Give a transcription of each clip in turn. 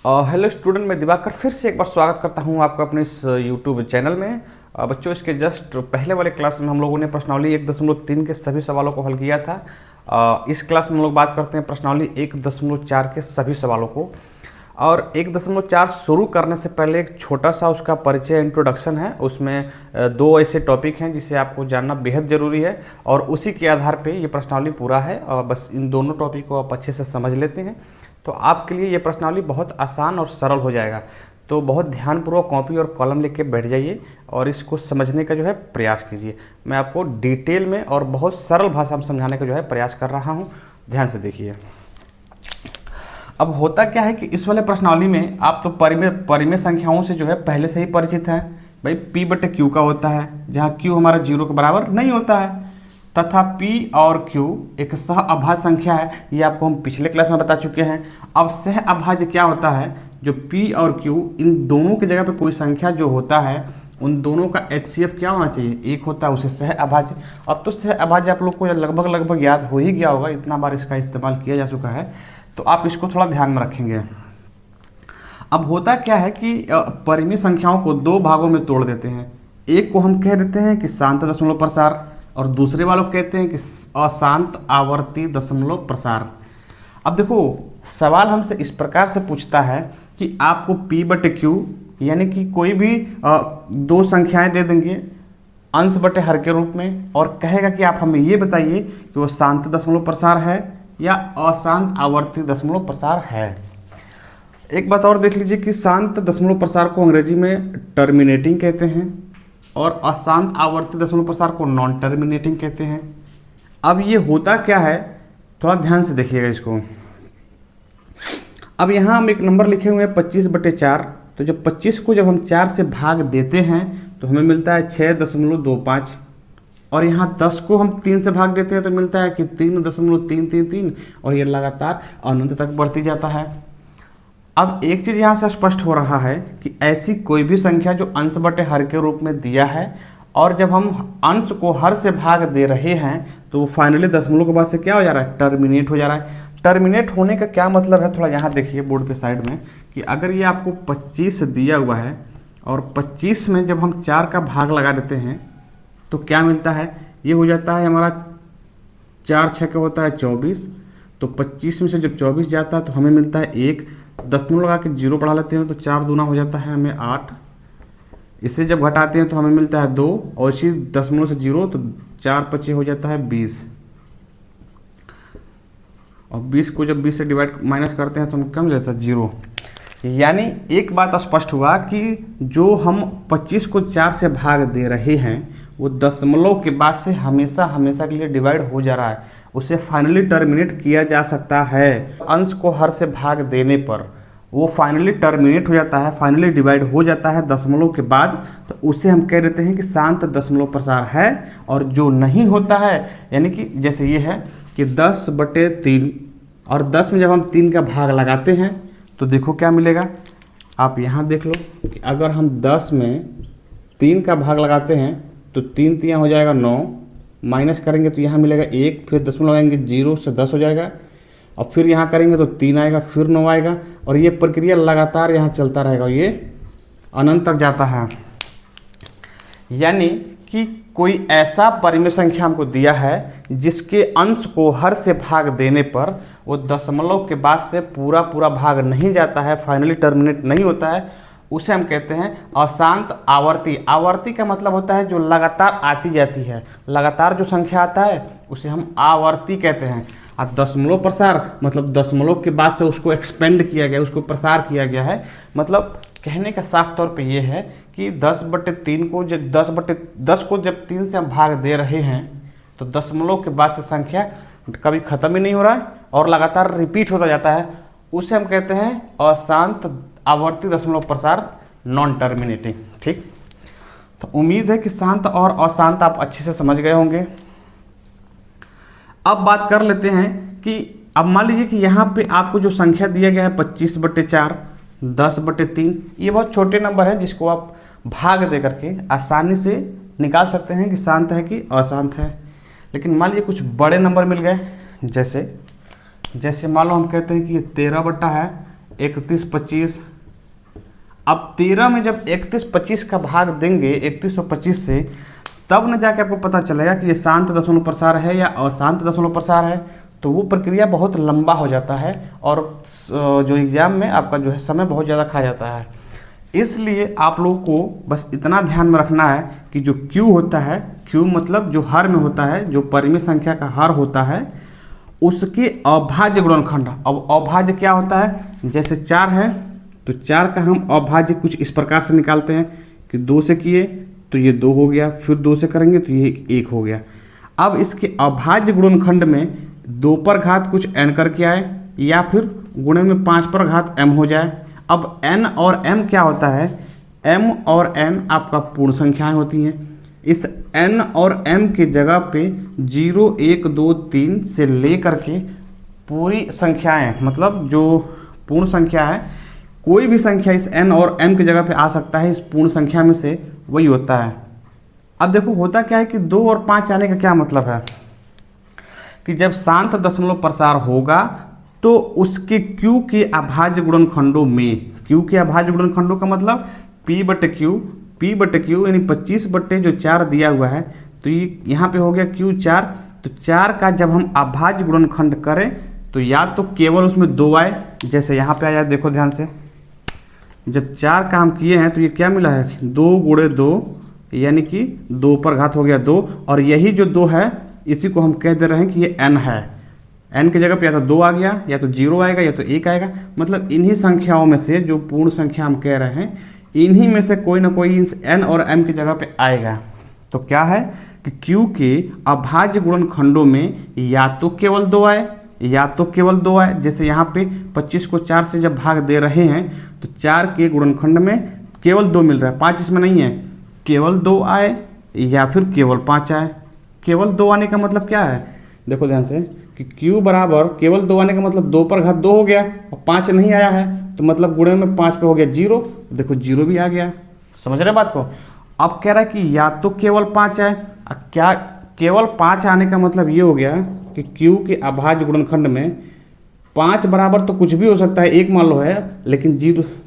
Hello student, मैं दिवाकर फिर से एक बार स्वागत करता हूं आपका अपने इस यूट्यूब चैनल में। बच्चों, इसके जस्ट पहले वाले क्लास में हम लोगों ने प्रश्नावली 1.3 के सभी सवालों को हल किया था। इस क्लास में हम लोग बात करते हैं प्रश्नावली 1.4 के सभी सवालों को। और 1.4 शुरू करने से पहले एक छोटा सा उसका परिचय इंट्रोडक्शन है। उसमें दो ऐसे टॉपिक हैं जिसे आपको जानना बेहद ज़रूरी है और उसी के आधार पे ये प्रश्नावली पूरा है। और बस इन दोनों टॉपिक को आप अच्छे से समझ लेते हैं तो आपके लिए ये प्रश्नावली बहुत आसान और सरल हो जाएगा। तो बहुत ध्यानपूर्वक कॉपी और कॉलम लेके बैठ जाइए और इसको समझने का प्रयास कीजिए। मैं आपको डिटेल में और बहुत सरल भाषा में समझाने का प्रयास कर रहा हूँ। ध्यान से देखिए। अब होता क्या है कि इस वाले प्रश्नावली में आप तो परिमेय संख्याओं से पहले से ही परिचित हैं। भाई P/Q का होता है, जहाँ Q हमारा 0 के बराबर नहीं होता है, तथा P और Q एक सह अभाज्य संख्या है। ये आपको हम पिछले क्लास में बता चुके हैं। अब सह अभाज्य क्या होता है? जो P और Q इन दोनों की जगह पे कोई संख्या जो होता है उन दोनों का HCF क्या होना चाहिए? एक होता है, उसे सह अभाज्य। अब तो सह अभाज्य आप लोग को लगभग याद हो ही गया होगा, इतना बार इसका इस्तेमाल किया जा चुका है, तो आप इसको थोड़ा ध्यान में रखेंगे। अब होता क्या है कि परिमेय संख्याओं को दो भागों में तोड़ देते हैं। एक को हम कह देते हैं कि शांत दशमलव प्रसार और दूसरे वालों को कहते हैं कि अशांत आवर्ती दशमलव प्रसार। अब देखो, सवाल हमसे इस प्रकार से पूछता है कि आपको P/Q यानी कि कोई भी दो संख्याएं दे देंगे अंश बटे हर के रूप में और कहेगा कि आप हमें ये बताइए कि वो शांत दशमलव प्रसार है या अशांत आवर्ती दशमलव प्रसार है। एक बात और देख लीजिए कि शांत दशमलव प्रसार को अंग्रेजी में टर्मिनेटिंग कहते हैं और अशांत आवर्ती दशमलव प्रसार को नॉन टर्मिनेटिंग कहते हैं। अब ये होता क्या है, थोड़ा ध्यान से देखिएगा इसको। अब यहाँ हम एक नंबर लिखे हुए हैं 25/4। तो जब 25 को जब हम 4 से भाग देते हैं तो हमें मिलता है 6.25 और यहाँ 10 को हम 3 से भाग देते हैं तो मिलता है कि 3.333 और ये लगातार अनंत तक बढ़ती जाता है। अब एक चीज़ यहाँ से स्पष्ट हो रहा है कि ऐसी कोई भी संख्या जो अंश बटे हर के रूप में दिया है और जब हम अंश को हर से भाग दे रहे हैं तो वो फाइनली दशमलव के बाद से क्या हो जा रहा है? टर्मिनेट हो जा रहा है। टर्मिनेट होने का क्या मतलब है? थोड़ा यहाँ देखिए बोर्ड पे साइड में कि अगर ये आपको 25 दिया हुआ है और 25 में जब हम 4 का भाग लगा देते हैं तो क्या मिलता है? ये हो जाता है हमारा 4 6 का होता है 24। तो 25 में से जब 24 जाता है तो हमें मिलता है 1। दशमलव लगा के 0 बढ़ा लेते हैं तो 4 दूना हो जाता है हमें 8। इसे जब घटाते हैं तो हमें मिलता है 2 और इसी दशमलव से 0 तो 4 5 हो जाता है 20 और 20 को जब 20 से डिवाइड माइनस करते हैं तो हमें क्या मिल जाता है? 0। यानी एक बात स्पष्ट हुआ कि जो हम 25 को 4 से भाग दे रहे हैं वो दशमलव के बाद से हमेशा के लिए डिवाइड हो जा रहा है। उसे फाइनली टर्मिनेट किया जा सकता है। अंश को हर से भाग देने पर वो फाइनली टर्मिनेट हो जाता है, फाइनली डिवाइड हो जाता है दशमलव के बाद। तो उसे हम कह देते हैं कि शांत दशमलव प्रसार है। और जो नहीं होता है यानी कि जैसे ये है कि 10/3 और 10 में जब हम 3 का भाग लगाते हैं तो देखो क्या मिलेगा। आप यहाँ देख लो कि अगर हम 10 में 3 का भाग लगाते हैं तो 3 3 हो जाएगा 9, माइनस करेंगे तो यहाँ मिलेगा 1, फिर दशमलव लगाएंगे 0 से 10 हो जाएगा और फिर यहाँ करेंगे तो 3 आएगा, फिर 9 आएगा और ये प्रक्रिया लगातार यहाँ चलता रहेगा, ये अनंत तक जाता है। यानी कि कोई ऐसा परिमेय संख्या हमको दिया है जिसके अंश को हर से भाग देने पर वो दशमलव के बाद से पूरा भाग नहीं जाता है, फाइनली टर्मिनेट नहीं होता है, उसे हम कहते हैं अशांत आवर्ती। आवर्ती का मतलब होता है जो लगातार आती जाती है, लगातार जो संख्या आता है उसे हम आवर्ती कहते हैं। और दशमलव प्रसार मतलब दशमलव के बाद से उसको एक्सपेंड किया गया, उसको प्रसार किया गया है। मतलब कहने का साफ तौर पे ये है कि 10/3 को जब 10 को जब 3 से हम भाग दे रहे हैं तो दशमलव के बाद से संख्या कभी ख़त्म ही नहीं हो रहा है और लगातार रिपीट होता जाता है। उसे हम कहते हैं अशांत आवर्ती दशमलव प्रसार, नॉन टर्मिनेटिंग। ठीक, तो उम्मीद है कि शांत और अशांत आप अच्छे से समझ गए होंगे। अब बात कर लेते हैं कि अब मान लीजिए कि यहाँ पे आपको जो संख्या दिया गया है 25/4, 10/3, ये बहुत छोटे नंबर हैं जिसको आप भाग दे करके आसानी से निकाल सकते हैं कि शांत है कि अशांत है। लेकिन मान लीजिए कुछ बड़े नंबर मिल गए, जैसे मान लो हम कहते हैं कि ये 13 बटा है 31 25। अब 13 में जब 31 25 का भाग देंगे 3125 से, तब न जाके आपको पता चलेगा कि ये शांत दशमलव प्रसार है या अशांत दशमलव प्रसार है। तो वो प्रक्रिया बहुत लंबा हो जाता है और जो एग्ज़ाम में आपका जो है समय बहुत ज़्यादा खा जाता है। इसलिए आप लोगों को बस इतना ध्यान में रखना है कि जो Q होता है, Q मतलब जो हर में होता है, जो परिमेय संख्या का हर होता है, उसके अभाज्य गुणनखंड। अब अभाज्य क्या होता है, जैसे 4 है तो 4 का हम अभाज्य कुछ इस प्रकार से निकालते हैं कि 2 से किए तो ये 2 हो गया, फिर 2 से करेंगे तो ये 1 हो गया। अब इसके अभाज्य गुणनखंड में 2 पर घात कुछ n करके आए या फिर गुणे में 5 पर घात m हो जाए। अब n और m क्या होता है, m और n आपका पूर्ण संख्याएं होती हैं। इस n और m के जगह पे 0 1 2 3 से ले करके पूरी संख्याएं, मतलब जो पूर्ण संख्या है, कोई भी संख्या इस n और m की जगह पे आ सकता है, इस पूर्ण संख्या में से वही होता है। अब देखो होता क्या है कि 2 और 5 आने का क्या मतलब है कि जब शांत दशमलव प्रसार होगा तो उसके Q के अभाज्य गुणनखंडों में, Q के अभाज्य गुणनखंडों का मतलब P बटे Q यानी 25 बटे जो 4 दिया हुआ है, तो ये यहाँ पे हो गया Q 4। तो 4 का जब हम अभाज्य गुणनखंड करें तो या तो केवल उसमें 2 आए, जैसे यहाँ पे आया, देखो ध्यान से, जब 4 का हम किए हैं तो ये क्या मिला है, 2 गुणे 2 यानी कि 2 पर घात हो गया 2, और यही जो 2 है इसी को हम कह दे रहे हैं कि ये n है। n की जगह पे या तो 2 आ गया, या तो 0 आएगा, या तो 1 आएगा। मतलब इन्हीं संख्याओं में से जो पूर्ण संख्या हम कह रहे हैं, इन्हीं में से कोई ना कोई इस n और m की जगह पे आएगा। तो क्या है कि Q के अभाज्य गुणनखंडों में या तो केवल 2 आए या तो केवल 2 आए। जैसे यहाँ पे 25 को 4 से जब भाग दे रहे हैं तो 4 के गुणनखंड में केवल 2 मिल रहा है, 5 इसमें नहीं है। केवल 2 आए या फिर केवल 5 आए। केवल 2 आने का मतलब क्या है, देखो ध्यान से कि Q बराबर केवल 2 आने का मतलब 2 पर घात 2 हो गया और 5 नहीं आया है, तो मतलब गुणे में 5 पे हो गया 0। देखो 0 भी आ गया, समझ रहे बात को। अब कह रहा है कि या तो केवल 5 आए, क्या केवल 5 आने का मतलब ये हो गया कि Q के अभाज्य गुणनखंड में 5 बराबर तो कुछ भी हो सकता है, 1 मान लो है, लेकिन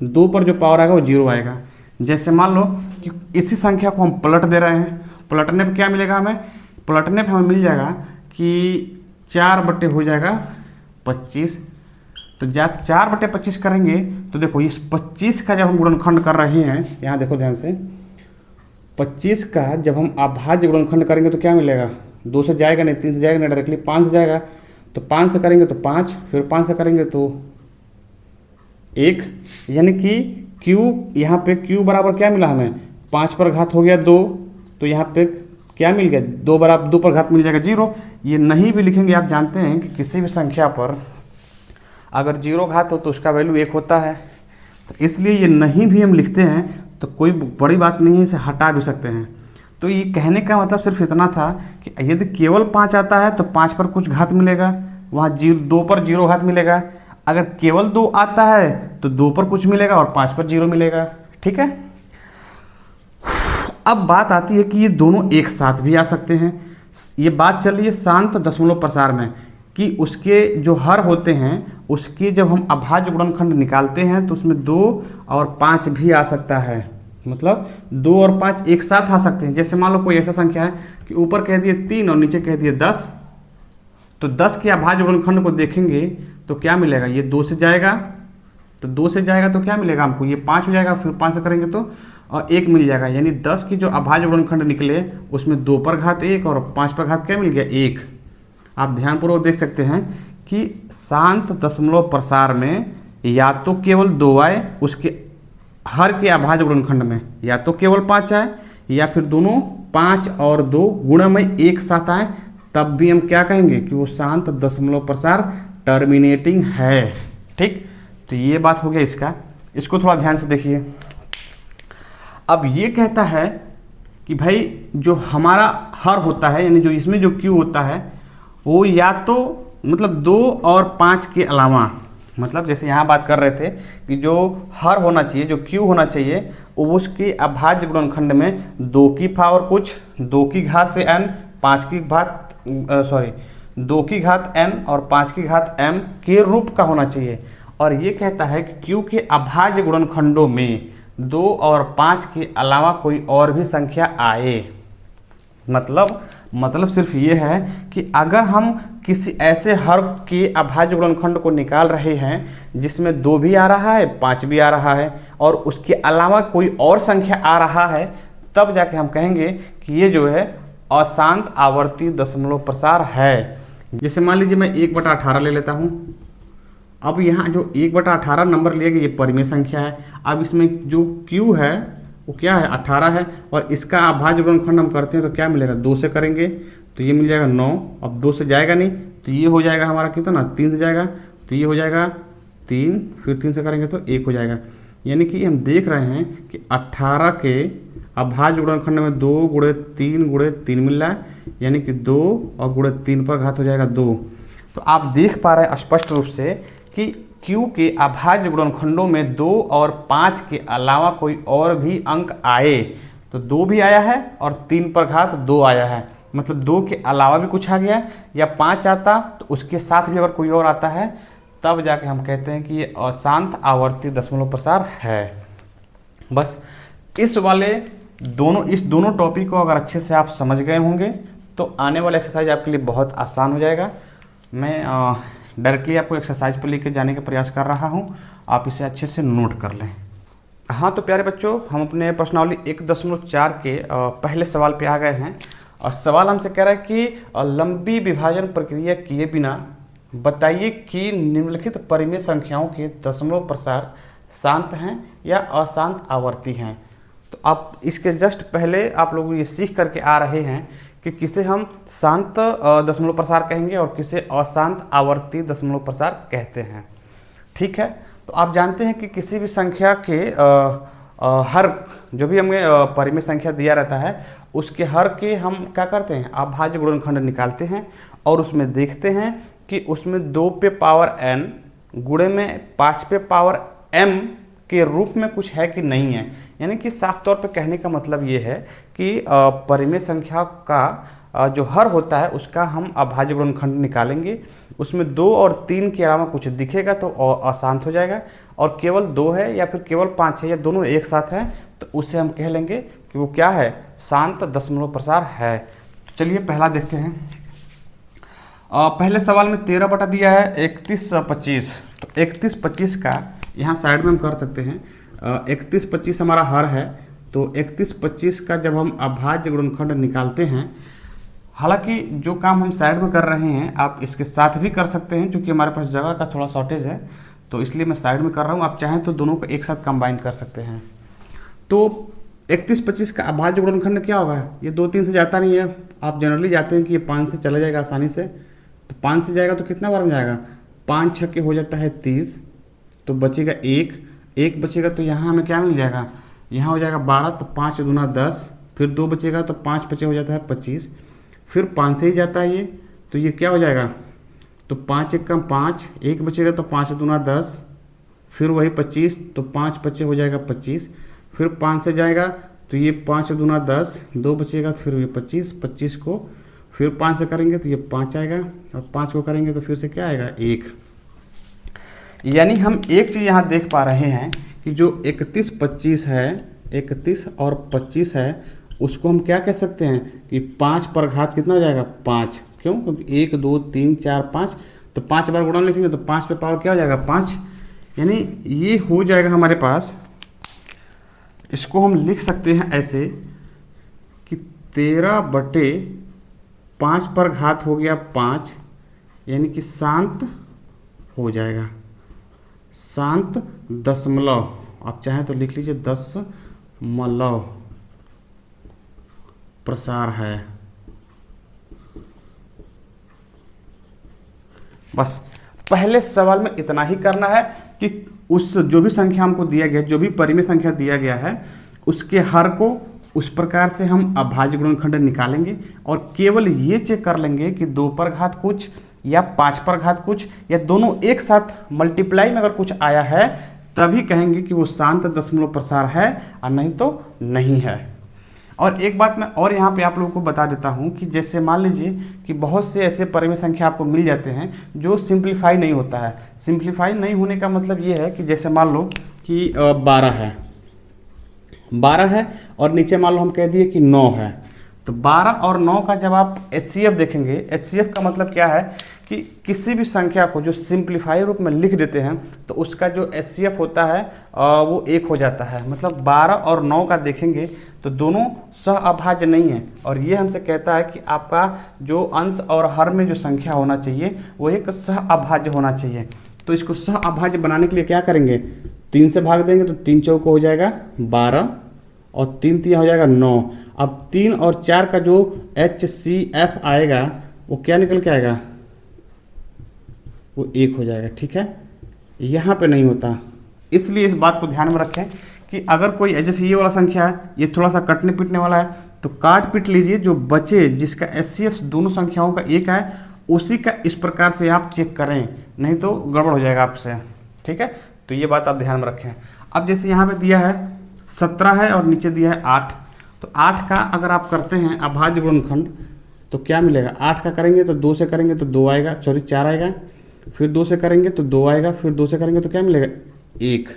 2 पर जो पावर आएगा वो 0 आएगा। जैसे मान लो कि इसी संख्या को हम पलट दे रहे हैं, पलटने पर क्या मिलेगा हमें, पलटने पर हमें मिल जाएगा कि 4 बटे हो जाएगा 25। तो जब 4 बटे 25 करेंगे तो देखो इस 25 का जब हम गुणनखंड कर रहे हैं, यहाँ देखो ध्यान से, 25 का जब हम अभाज्य गुणनखंड करेंगे तो क्या मिलेगा, 2 से जाएगा नहीं, 3 से जाएगा नहीं, डायरेक्टली 5 से जाएगा। तो 5 से करेंगे तो 5, फिर 5 से करेंगे तो 1, यानी कि Q यहाँ पे Q बराबर क्या मिला हमें, 5 पर घात हो गया 2, तो यहाँ पे क्या मिल गया, 2 बराबर 2 पर घात मिल जाएगा 0। ये नहीं भी लिखेंगे, आप जानते हैं कि किसी भी संख्या पर अगर 0 घात हो तो उसका वैल्यू 1 होता है, तो इसलिए ये नहीं भी हम लिखते हैं तो कोई बड़ी बात नहीं है, इसे हटा भी सकते हैं। तो ये कहने का मतलब सिर्फ इतना था कि यदि केवल 5 आता है तो 5 पर कुछ घात मिलेगा, वहाँ 2 पर 0 घात मिलेगा। अगर केवल 2 आता है तो 2 पर कुछ मिलेगा और 5 पर 0 मिलेगा, ठीक है। अब बात आती है कि ये दोनों एक साथ भी आ सकते हैं। ये बात चल रही है शांत दशमलव प्रसार में कि उसके जो हर होते हैं उसके जब हम अभाज्य गुणनखंड निकालते हैं तो उसमें 2 और 5 भी आ सकता है, मतलब 2 और 5 एक साथ आ सकते हैं। जैसे मान लो कोई ऐसा संख्या है कि ऊपर कह दिए 3 और नीचे कह दिए 10, तो 10 के अभाज्य गुणनखंड को देखेंगे तो क्या मिलेगा, ये 2 से जाएगा, तो 2 से जाएगा तो क्या मिलेगा हमको, ये 5 हो जाएगा, फिर 5 से करेंगे तो और 1 मिल जाएगा। यानी 10 की जो अभाज्य गुणनखंड निकले उसमें 2 पर घात 1 और 5 पर घात क्या मिल गया, 1। आप ध्यानपूर्वक देख सकते हैं कि शांत दशमलव प्रसार में या तो केवल 2 आए उसके हर के अभाज्य गुणनखंड में, या तो केवल 5 आए या फिर दोनों 5 और 2 गुणा में एक साथ आए, तब भी हम क्या कहेंगे कि वो शांत दशमलव प्रसार टर्मिनेटिंग है, ठीक। तो ये बात हो गया इसका। इसको थोड़ा ध्यान से देखिए। अब ये कहता है कि भाई जो हमारा हर होता है, यानी जो इसमें जो Q होता है वो या तो मतलब 2 और 5 के अलावा, मतलब जैसे यहाँ बात कर रहे थे कि जो हर होना चाहिए, जो Q होना चाहिए, वो उसके अभाज्य गुणनखंड में 2 की पावर कुछ, 2 की घात n, 5 की घात 2 की घात n और 5 की घात m के रूप का होना चाहिए। और ये कहता है कि Q के अभाज्य गुणनखंडों में 2 और 5 के अलावा कोई और भी संख्या आए। मतलब सिर्फ ये है कि अगर हम किसी ऐसे हर के अभाज्य गुणनखंड को निकाल रहे हैं जिसमें 2 भी आ रहा है, 5 भी आ रहा है और उसके अलावा कोई और संख्या आ रहा है, तब जाके हम कहेंगे कि ये जो है अशांत आवर्ती दशमलव प्रसार है। जैसे मान लीजिए मैं 1/18 ले लेता हूँ। अब यहाँ जो 1/18 नंबर लिया गया ये परिमेय संख्या है। अब इसमें जो Q है वो क्या है, 18 है, और इसका अभाज्य गुणनखंड हम करते हैं तो क्या मिलेगा, 2 से करेंगे तो ये मिल जाएगा 9। अब 2 से जाएगा नहीं तो ये हो जाएगा हमारा कितना, 3 से जाएगा तो ये हो जाएगा 3, फिर 3 से करेंगे तो 1 हो जाएगा। यानी कि हम देख रहे हैं कि 18 के अभाज्य गुणनखंड में 2 × 3 मिल रहा है, यानी कि 2 और गुणे 3 पर घात हो जाएगा 2। तो आप देख पा रहे हैं स्पष्ट रूप से कि Q के अभाज्य गुणनखंडों में 2 और 5 के अलावा कोई और भी अंक आए। तो 2 भी आया है और 3 पर घात 2 आया है, मतलब 2 के अलावा भी कुछ आ गया, या 5 आता तो उसके साथ भी अगर कोई और आता है, तब जाके हम कहते हैं कि ये अशांत आवर्ती दशमलव प्रसार है। बस इस दोनों टॉपिक को अगर अच्छे से आप समझ गए होंगे तो आने वाला एक्सरसाइज आपके लिए बहुत आसान हो जाएगा। मैं डायरेक्टली आपको एक्सरसाइज पर लेके जाने का प्रयास कर रहा हूं, आप इसे अच्छे से नोट कर लें। हाँ तो प्यारे बच्चों, हम अपने प्रश्नावली 1.4 के पहले सवाल पे आ गए हैं और सवाल हमसे कह रहा है कि लंबी विभाजन प्रक्रिया किए बिना बताइए कि निम्नलिखित परिमेय संख्याओं के दशमलव प्रसार शांत हैं या अशांत आवर्ती हैं। तो आप इसके जस्ट पहले आप लोग ये सीख करके आ रहे हैं कि किसे हम शांत दशमलव प्रसार कहेंगे और किसे अशांत आवर्ती दशमलव प्रसार कहते हैं। ठीक है, तो आप जानते हैं कि किसी भी संख्या के हर जो भी हमें परिमेय संख्या दिया रहता है उसके हर के हम क्या करते हैं, अभाज्य गुणनखंड निकालते हैं और उसमें देखते हैं कि उसमें 2 पे पावर n गुणे में 5 पे पावर m के रूप में कुछ है कि नहीं है। यानी कि साफ तौर पे कहने का मतलब ये है कि परिमेय संख्या का जो हर होता है उसका हम अभाज्य गुणनखंड निकालेंगे, उसमें 2 और 3 के अलावा कुछ दिखेगा तो अशांत हो जाएगा, और केवल 2 है या फिर केवल 5 है या दोनों एक साथ हैं तो उसे हम कह लेंगे कि वो क्या है, शांत दशमलव प्रसार है। तो चलिए पहला देखते हैं। पहले सवाल में 13 बटा दिया है 31/25। तो 31/25 का यहाँ साइड में हम कर सकते हैं। 31/25 हमारा हर है, तो 31/25 का जब हम अभाज्य गुणनखंड निकालते हैं, हालांकि जो काम हम साइड में कर रहे हैं आप इसके साथ भी कर सकते हैं, क्योंकि हमारे पास जगह का थोड़ा शॉर्टेज है तो इसलिए मैं साइड में कर रहा हूँ। आप चाहें तो दोनों को एक साथ कंबाइन कर सकते हैं। तो 31/25 का अभाज्य गुणनखंड क्या होगा, ये 2 3 से जाता नहीं है, आप जनरली जाते हैं कि ये 5 से चला जाएगा आसानी से। तो 5 से जाएगा तो कितना बार में जाएगा, 5 6 हो जाता है 30, तो बचेगा 1 बचेगा, तो यहाँ हमें क्या मिल जाएगा, यहाँ हो जाएगा 12, तो 5 दूना 10, फिर 2 बचेगा तो 5 5 हो जाता है 25, फिर 5 से ही जाता है ये, तो ये क्या हो जाएगा, तो 5 1 कम 5, 1 बचेगा तो 5 दूना 10, फिर वही 25, तो 5 5 हो जाएगा 25, फिर 5 से जाएगा तो ये 5 दूना 10, 2 बचेगा तो फिर ये 25, 25 को फिर 5 से करेंगे तो ये 5 आएगा, और 5 को करेंगे तो फिर से क्या आएगा, 1। यानी हम एक चीज़ यहाँ देख पा रहे हैं कि जो 31/25 है, 31 और 25 है, उसको हम क्या कह सकते हैं कि 5 पर घात कितना हो जाएगा, 5। क्यों, क्योंकि 1 2 3 4 5, तो 5 बार गुणन लिखेंगे तो 5 पे पावर क्या हो जाएगा, 5। यानी ये हो जाएगा हमारे पास, इसको हम लिख सकते हैं ऐसे कि 13/5 पर घात हो गया 5, यानी कि शांत हो जाएगा, शांत दशमलव, आप चाहें तो लिख लीजिए दशमलव प्रसार है। बस पहले सवाल में इतना ही करना है कि उस जो भी संख्या हमको दिया गया, जो भी परिमेय संख्या दिया गया है, उसके हर को उस प्रकार से हम अभाज्य गुणनखंड निकालेंगे और केवल ये चेक कर लेंगे कि 2 पर घात कुछ या 5 पर घात कुछ या दोनों एक साथ मल्टीप्लाई में अगर कुछ आया है तभी कहेंगे कि वो शांत दशमलव प्रसार है, और नहीं तो नहीं है। और एक बात मैं और यहाँ पे आप लोगों को बता देता हूँ कि जैसे मान लीजिए कि बहुत से ऐसे परिमेय संख्या आपको मिल जाते हैं जो सिंप्लीफाई नहीं होता है। सिंप्लीफाई नहीं होने का मतलब ये है कि जैसे मान लो कि 12 है और नीचे मान लो हम कह दिए कि 9 है, तो 12 और 9 का जब आप एचसीएफ देखेंगे, एचसीएफ का मतलब क्या है कि किसी भी संख्या को जो सिंप्लीफाई रूप में लिख देते हैं तो उसका जो एचसीएफ होता है वो 1 हो जाता है। मतलब 12 और 9 का देखेंगे तो दोनों सह अभाज्य नहीं है, और ये हमसे कहता है कि आपका जो अंश और हर में जो संख्या होना चाहिए वो एक सह अभाज्य होना चाहिए। तो इसको सह अभाज्य बनाने के लिए क्या करेंगे, 3 से भाग देंगे तो 3 चौको हो जाएगा 12 और 3 तिया हो जाएगा 9। अब 3 और 4 का जो HCF आएगा वो क्या निकल के आएगा, वो 1 हो जाएगा। ठीक है, यहाँ पे नहीं होता, इसलिए इस बात को ध्यान में रखें कि अगर कोई जैसे ये वाला संख्या है, ये थोड़ा सा कटने पीटने वाला है, तो काट पीट लीजिए, जो बचे जिसका HCF दोनों संख्याओं का 1 है उसी का इस प्रकार से आप चेक करें, नहीं तो गड़बड़ हो जाएगा आपसे। ठीक है, तो ये बात आप ध्यान में रखें। अब जैसे यहाँ पे दिया है 17 है और नीचे दिया है 8, तो 8 का अगर आप करते हैं अभाज्य गुणनखंड तो क्या मिलेगा, 8 का करेंगे तो 2 से करेंगे तो 2 आएगा, सॉरी 4 आएगा, फिर 2 से करेंगे तो 2 आएगा, फिर 2 से करेंगे तो क्या मिलेगा 1।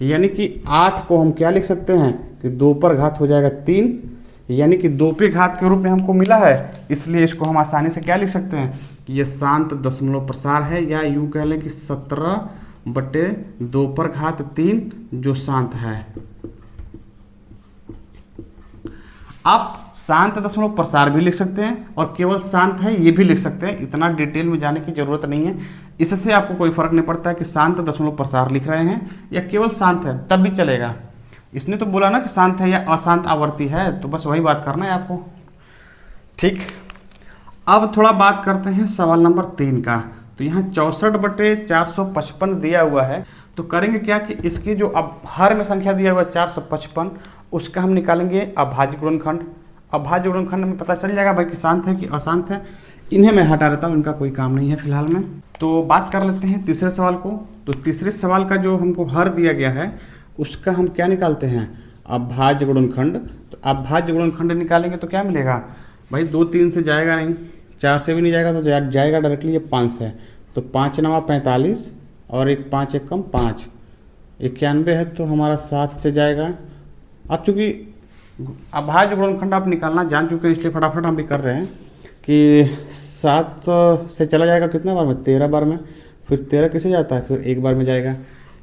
यानी कि 8 को हम क्या लिख सकते हैं कि 2 पर घात हो जाएगा 3, यानी कि 2 पे घात के रूप में हमको मिला है, इसलिए इसको हम आसानी से क्या लिख सकते हैं कि ये शांत दशमलव प्रसार है, या यूँ कह लें कि 17/2 पर घात 3 जो शांत है। आप शांत दशमलव प्रसार भी लिख सकते हैं और केवल शांत है ये भी लिख सकते हैं, इतना डिटेल में जाने की जरूरत नहीं है। इससे आपको कोई फर्क नहीं पड़ता है कि शांत दशमलव प्रसार लिख रहे हैं या केवल शांत है, तब भी चलेगा। इसने तो बोला ना कि शांत है या अशांत आवर्ती है, तो बस वही बात करना है आपको। ठीक, अब थोड़ा बात करते हैं सवाल नंबर 3 का। तो यहाँ 64/455 दिया हुआ है, तो करेंगे क्या कि इसकी जो अब हर में संख्या दिया हुआ है 455, उसका हम निकालेंगे अभाज्य गुणनखंड। अभाज्य गुणनखंड में पता चल जाएगा भाई कि शांत है कि अशांत है। इन्हें मैं हटा देता हूँ, इनका कोई काम नहीं है फिलहाल में। तो बात कर लेते हैं तीसरे सवाल को। तो तीसरे सवाल का जो हमको हर दिया गया है उसका हम क्या निकालते हैं, अभाज्य गुणनखंड। तो अभाज्य गुणनखंड निकालेंगे तो क्या मिलेगा भाई, 2 3 से जाएगा नहीं, 4 से भी नहीं जाएगा, तो जाएगा डायरेक्टली ये 5 से। तो 5 9 45 और एक 5 1 कम 5, 91 है, तो हमारा 7 से जाएगा। अब चूँकि अभाज्य गुणनखंड आप निकालना जान चुके हैं, इसलिए फटाफट हम भी कर रहे हैं कि 7 से चला जाएगा कितने बार में, 13 बार में, फिर 13 किसे जाता है, फिर 1 बार में जाएगा।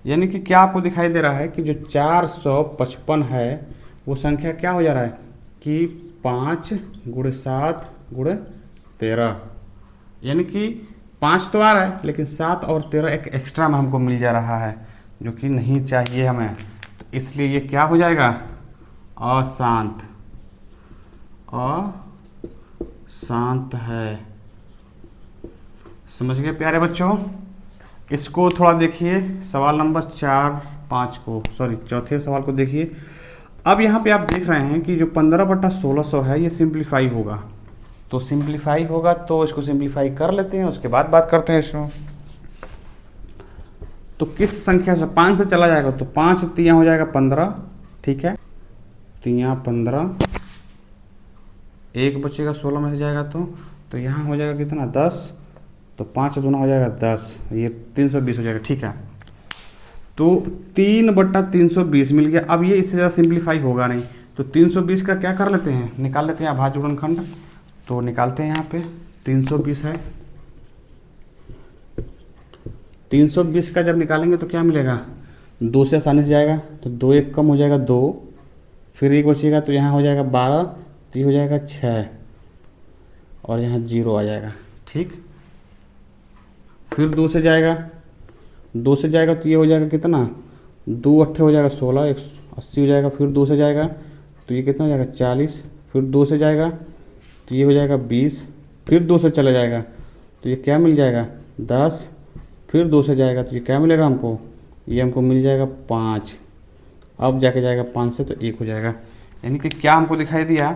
यानी कि क्या आपको दिखाई दे रहा है कि जो 455 है वो संख्या क्या हो जा रहा है कि 5 × 7 × 13, यानी कि 5 तो आ रहा है लेकिन 7 और 13 एक एक्स्ट्रा में हमको मिल जा रहा है, जो कि नहीं चाहिए हमें। तो इसलिए ये क्या हो जाएगा, अशांत, अशांत है। समझ गए प्यारे बच्चों। इसको थोड़ा देखिए, सवाल नंबर 4 5 को, सॉरी चौथे सवाल को देखिए। अब यहाँ पे आप देख रहे हैं कि जो 15/1600 है ये सिंप्लीफाई होगा, तो सिंप्लीफाई होगा तो इसको सिंप्लीफाई कर लेते हैं, उसके बाद बात करते हैं इसमें। तो किस संख्या से 5 से चला जाएगा, तो 5 तिया हो जाएगा 15, ठीक है, तिया 15, 1 बचेगा 16 में से जाएगा तो यहाँ हो जाएगा कितना 10, तो 5 दूना हो जाएगा 10, ये 320 हो जाएगा। ठीक है, तो 3/320 मिल गया। अब ये इससे ज़्यादा सिंप्लीफाई होगा नहीं, तो 320 का क्या कर लेते हैं, निकाल लेते हैं अभाज्य गुणनखंड। तो निकालते हैं, यहाँ पे 320 है, 320 का जब निकालेंगे तो क्या मिलेगा, 2 से आसानी से जाएगा, तो 2 1 कम हो जाएगा 2, फिर 1 बचेगा तो यहाँ हो जाएगा 12, तो ये हो जाएगा 6 और यहाँ 0 आ जाएगा। ठीक, फिर 2 से जाएगा, 2 से जाएगा तो ये हो जाएगा कितना, 2 8 हो जाएगा 16, 180 हो जाएगा। फिर 2 से जाएगा तो ये कितना हो जाएगा 40, फिर 2 से जाएगा तो ये हो जाएगा 20, फिर 2 से चला जाएगा तो ये क्या मिल जाएगा 10, फिर 2 से जाएगा तो ये क्या मिलेगा हमको, ये हमको मिल जाएगा 5। अब जाके जाएगा 5 से तो 1 हो जाएगा। यानी कि क्या हमको दिखाई दिया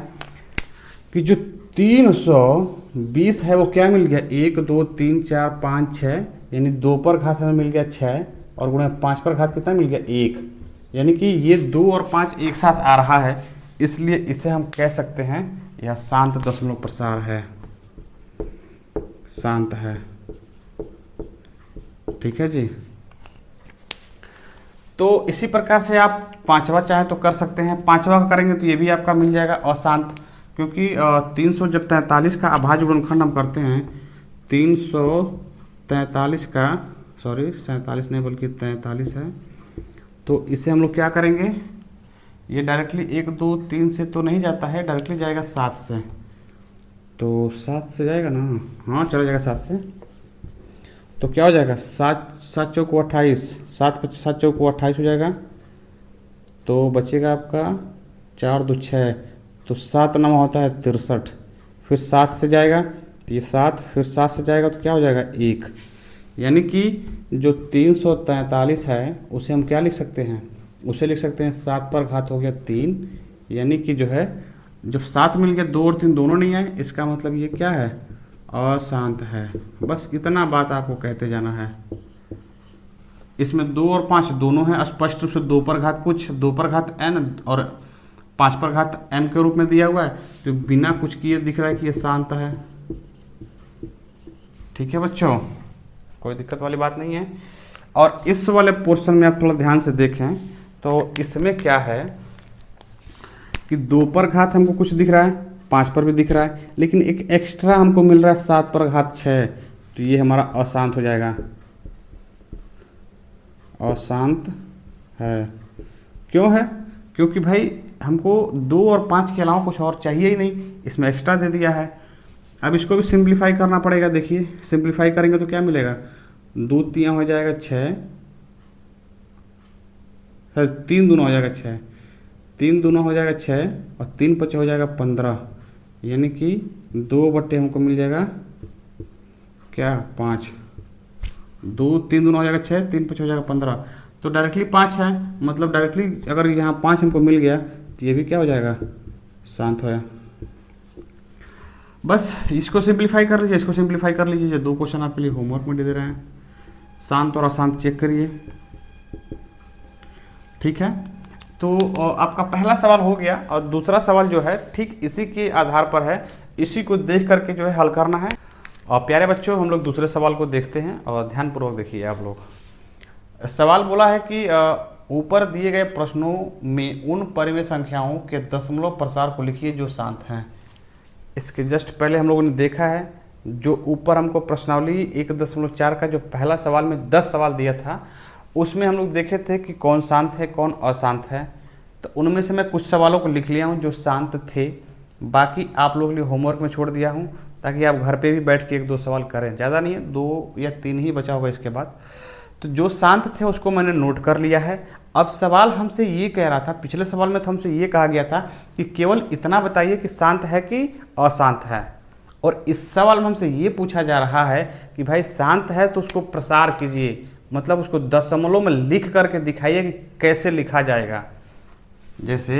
कि जो 320 है वो क्या मिल गया, 1 2 3 4 5 6, यानी 2 पर घात हमें मिल गया 6 और गुणा 5 पर घात कितना मिल गया 1, यानी कि ये 2 और 5 एक साथ आ रहा है, इसलिए इसे हम कह सकते हैं यह शांत दशमलव प्रसार है, शांत है। ठीक है जी। तो इसी प्रकार से आप पांचवा चाहे तो कर सकते हैं। पांचवा का करेंगे तो ये भी आपका मिल जाएगा अशांत, क्योंकि 300 जब 43 का अभाज्य गुणनखंड हम करते हैं, 343 का, सॉरी 47 नहीं बल्कि 43 है, तो इसे हम लोग क्या करेंगे, ये डायरेक्टली 1 2 3 से तो नहीं जाता है, डायरेक्टली जाएगा 7 से। तो 7 से जाएगा ना, हाँ चला जाएगा 7 से। तो क्या हो जाएगा, 7 चौको 28, 7 चौको 28 हो जाएगा। तो बचेगा आपका 4 2 6, तो 7 9 होता है 63, फिर 7 से जाएगा तो ये 7, फिर 7 से जाएगा तो क्या हो जाएगा 1। यानी कि जो 343 है उसे हम क्या लिख सकते हैं, उसे लिख सकते हैं 7 पर घात हो गया 3, यानी कि जो है जब 7 मिल गया 2 और 3 दोनों नहीं आए, इसका मतलब ये क्या है, अशांत है। बस इतना बात आपको कहते जाना है। इसमें 2 और 5 दोनों हैं, स्पष्ट रूप से 2 पर घात कुछ, 2 पर घात n और 5 पर घात m के रूप में दिया हुआ है, तो बिना कुछ किए दिख रहा है कि ये शांत है। ठीक है बच्चों, कोई दिक्कत वाली बात नहीं है। और इस वाले पोर्शन में आप थोड़ा ध्यान से देखें तो इसमें क्या है कि 2 पर घात हमको कुछ दिख रहा है, 5 पर भी दिख रहा है, लेकिन एक एक्स्ट्रा हमको मिल रहा है 7 पर घात 6, तो ये हमारा अशांत हो जाएगा, अशांत है। क्यों है, क्योंकि भाई हमको 2 और 5 के अलावा कुछ और चाहिए ही नहीं, इसमें एक्स्ट्रा दे दिया है। अब इसको भी सिंप्लीफाई करना पड़ेगा। देखिए सिंप्लीफाई करेंगे तो क्या मिलेगा, 2 3 हो जाएगा 6, सर 3 दूना हो जाएगा 6, 3 दूना हो जाएगा 6 और 3 5 हो जाएगा 15, यानी कि 2 बट्टे हमको मिल जाएगा क्या 5, 2 3 दूना हो जाएगा 6, 3 5 हो जाएगा 15, तो डायरेक्टली 5 है। मतलब डायरेक्टली अगर यहाँ 5 हमको मिल गया तो ये भी क्या हो जाएगा, शांत होया। बस इसको सिंप्लीफाई कर लीजिए, इसको सिंप्लीफाई कर लीजिए। जो 2 क्वेश्चन आपके लिए होमवर्क में दे रहे हैं, शांत और अशांत चेक करिए। ठीक है, तो आपका पहला सवाल हो गया और दूसरा सवाल जो है ठीक इसी के आधार पर है, इसी को देख करके जो है हल करना है। और प्यारे बच्चों हम लोग दूसरे सवाल को देखते हैं और ध्यानपूर्वक देखिए आप लोग। सवाल बोला है कि ऊपर दिए गए प्रश्नों में उन परिमेय संख्याओं के दशमलव प्रसार को लिखिए जो शांत हैं। इसके जस्ट पहले हम लोगों ने देखा है, जो ऊपर हमको प्रश्नावली 1.4 का जो पहला सवाल में 10 सवाल दिया था, उसमें हम लोग देखे थे कि कौन शांत है कौन अशांत है। तो उनमें से मैं कुछ सवालों को लिख लिया हूँ जो शांत थे, बाकी आप लोगों के लिए होमवर्क में छोड़ दिया हूँ ताकि आप घर पे भी बैठ के 1 2 सवाल करें। ज़्यादा नहीं है, 2 या 3 ही बचा होगा इसके बाद। तो जो शांत थे उसको मैंने नोट कर लिया है। अब सवाल हमसे ये कह रहा था, पिछले सवाल में तो हमसे ये कहा गया था कि केवल इतना बताइए कि शांत है कि अशांत है, और इस सवाल में हमसे ये पूछा जा रहा है कि भाई शांत है तो उसको प्रसार कीजिए, मतलब उसको दशमलव में लिख करके दिखाइए कि कैसे लिखा जाएगा। जैसे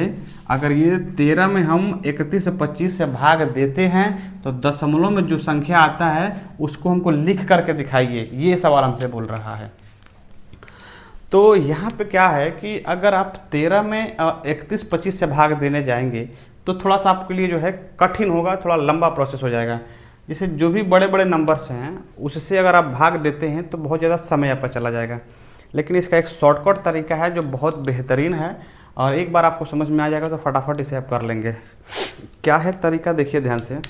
अगर ये 13 में हम 31 से 25 से भाग देते हैं तो दशमलव में जो संख्या आता है उसको हमको लिख करके दिखाइए, ये सवाल हमसे बोल रहा है। तो यहाँ पे क्या है कि अगर आप 13 में 31 25 से भाग देने जाएंगे तो थोड़ा सा आपके लिए जो है कठिन होगा, थोड़ा लंबा प्रोसेस हो जाएगा। जैसे जो भी बड़े बड़े नंबर्स हैं उससे अगर आप भाग देते हैं तो बहुत ज़्यादा समय आपका चला जाएगा, लेकिन इसका एक शॉर्टकट तरीका है जो बहुत बेहतरीन है, और एक बार आपको समझ में आ जाएगा तो फटाफट इसे आप कर लेंगे। क्या है तरीका, देखिए ध्यान से।